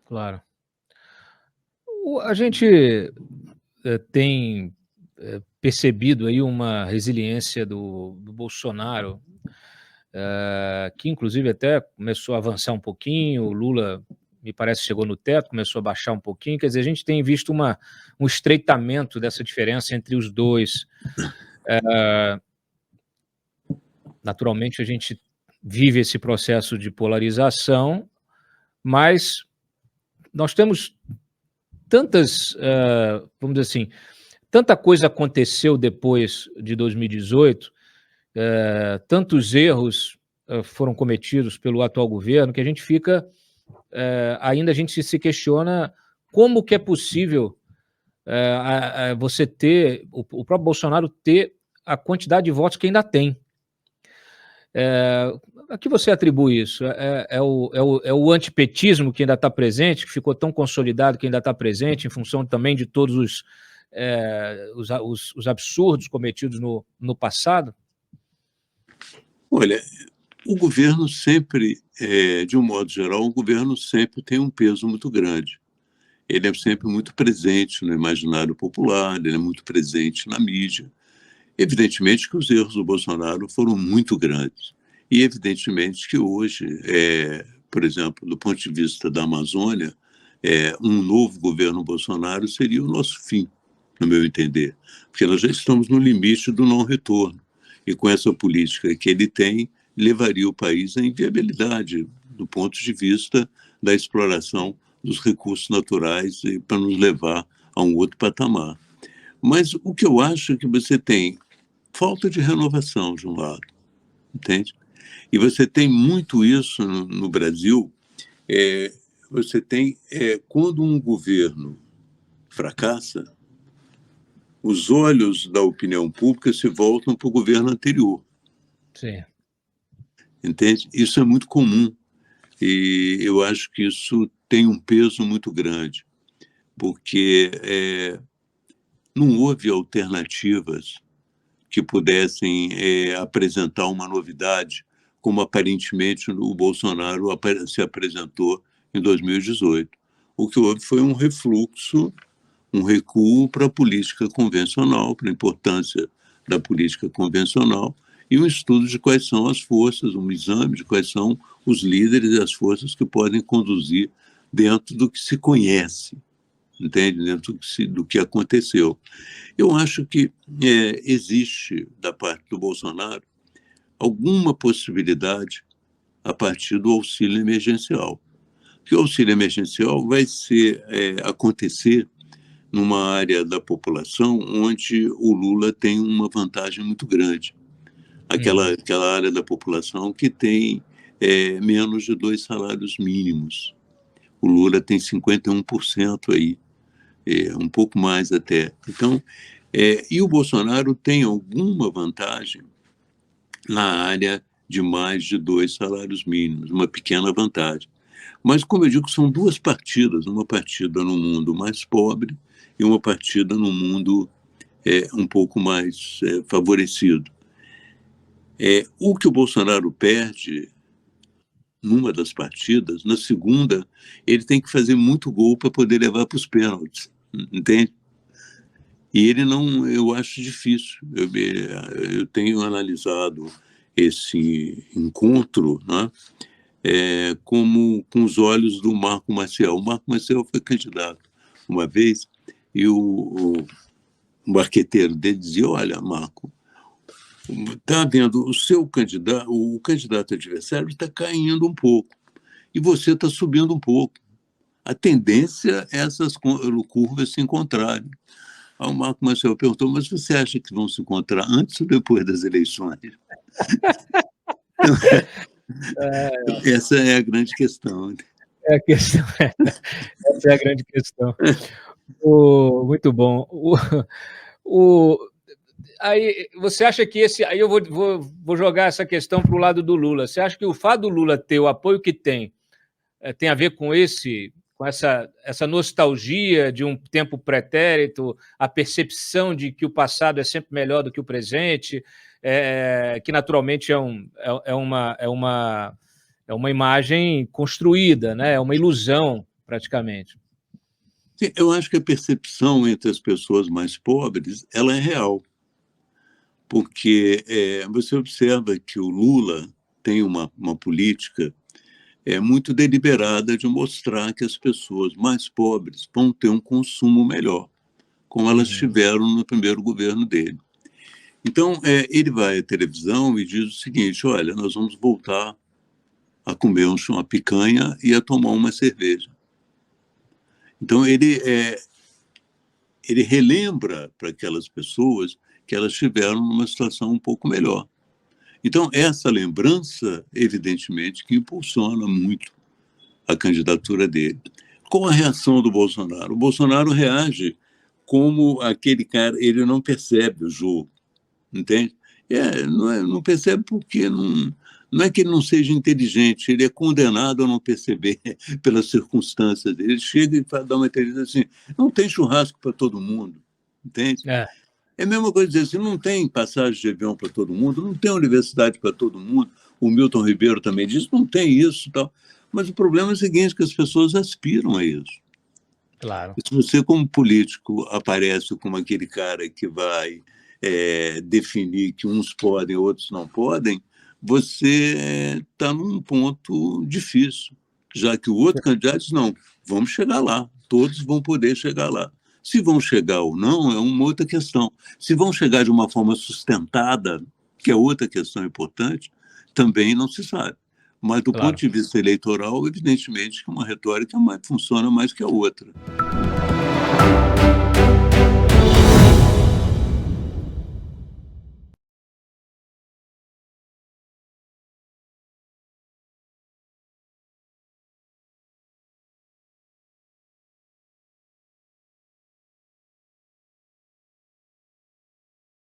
claro. A gente tem percebido aí uma resiliência do Bolsonaro, que inclusive até começou a avançar um pouquinho, o Lula me parece chegou no teto, começou a baixar um pouquinho, quer dizer, a gente tem visto um estreitamento dessa diferença entre os dois. Naturalmente a gente vive esse processo de polarização, mas nós temos tantas, vamos dizer assim, tanta coisa aconteceu depois de 2018, tantos erros foram cometidos pelo atual governo, que a gente fica, ainda a gente se questiona como que é possível você ter, o próprio Bolsonaro ter a quantidade de votos que ainda tem. A que você atribui isso? É o antipetismo que ainda está presente, que ficou tão consolidado, que ainda está presente, em função também de todos os absurdos cometidos no passado? Olha, o governo sempre, de um modo geral, o governo sempre tem um peso muito grande. Ele é sempre muito presente no imaginário popular, ele é muito presente na mídia. Evidentemente que os erros do Bolsonaro foram muito grandes. E evidentemente que hoje, por exemplo, do ponto de vista da Amazônia, um novo governo Bolsonaro seria o nosso fim, no meu entender. Porque nós já estamos no limite do não retorno. E com essa política que ele tem, levaria o país à inviabilidade do ponto de vista da exploração dos recursos naturais e para nos levar a um outro patamar. Mas o que eu acho é que você tem falta de renovação, de um lado, entende? E você tem muito isso no Brasil. Você tem, quando um governo fracassa, os olhos da opinião pública se voltam para o governo anterior. Sim. Entende? Isso é muito comum. E eu acho que isso tem um peso muito grande, porque não houve alternativas que pudessem apresentar uma novidade, como aparentemente o Bolsonaro se apresentou em 2018. O que houve foi um refluxo, um recuo para a política convencional, para a importância da política convencional, e um estudo de quais são as forças, um exame de quais são os líderes e as forças que podem conduzir dentro do que se conhece, entende? Dentro do que aconteceu. Eu acho que existe, da parte do Bolsonaro, alguma possibilidade a partir do auxílio emergencial. Que o auxílio emergencial vai acontecer numa área da população onde o Lula tem uma vantagem muito grande. Aquela área da população que tem menos de 2 salários mínimos. O Lula tem 51% aí, um pouco mais até. Então, e o Bolsonaro tem alguma vantagem na área de mais de 2 salários mínimos, uma pequena vantagem. Mas, como eu digo, são duas partidas, uma partida no mundo mais pobre e uma partida no mundo um pouco mais favorecido. O que o Bolsonaro perde numa das partidas, na segunda, ele tem que fazer muito gol para poder levar para os pênaltis, entende? E ele não, eu acho difícil. Eu tenho analisado esse encontro, né, como com os olhos do Marco Maciel. O Marco Maciel foi candidato uma vez e o marqueteiro dele dizia: olha, Marco, está vendo, o candidato adversário está caindo um pouco e você está subindo um pouco. A tendência é essas curvas se encontrarem. Aí o Marco Maciel perguntou: mas você acha que vão se encontrar antes ou depois das eleições? Essa é a grande questão. Essa é a grande questão. Muito bom. Aí você acha que aí eu vou jogar essa questão para o lado do Lula. Você acha que o fato do Lula ter o apoio que tem a ver com essa nostalgia de um tempo pretérito, a percepção de que o passado é sempre melhor do que o presente, que naturalmente é uma imagem construída, né? É uma ilusão praticamente. Sim, eu acho que a percepção entre as pessoas mais pobres, ela é real, porque você observa que o Lula tem uma política muito deliberada de mostrar que as pessoas mais pobres vão ter um consumo melhor, como elas tiveram no primeiro governo dele. Então, ele vai à televisão e diz o seguinte: olha, nós vamos voltar a comer uma picanha e a tomar uma cerveja. Então, ele relembra para aquelas pessoas que elas estiveram numa situação um pouco melhor. Então, essa lembrança, evidentemente, que impulsiona muito a candidatura dele. Qual a reação do Bolsonaro? O Bolsonaro reage como aquele cara, ele não percebe o jogo, entende? Não percebe porque não é que ele não seja inteligente, ele é condenado a não perceber pelas circunstâncias dele. Ele chega e dá uma entrevista assim: não tem churrasco para todo mundo, entende? É a mesma coisa dizer assim: não tem passagem de avião para todo mundo, não tem universidade para todo mundo. O Milton Ribeiro também disse: não tem isso e tal. Mas o problema é o seguinte, que as pessoas aspiram a isso. Claro. Se você, como político, aparece como aquele cara que vai definir que uns podem, outros não podem, você está num ponto difícil, já que o outro candidato diz: não, vamos chegar lá, todos vão poder chegar lá. Se vão chegar ou não é uma outra questão. Se vão chegar de uma forma sustentada, que é outra questão importante, também não se sabe. Mas, do ponto de vista eleitoral, evidentemente que uma retórica funciona mais que a outra.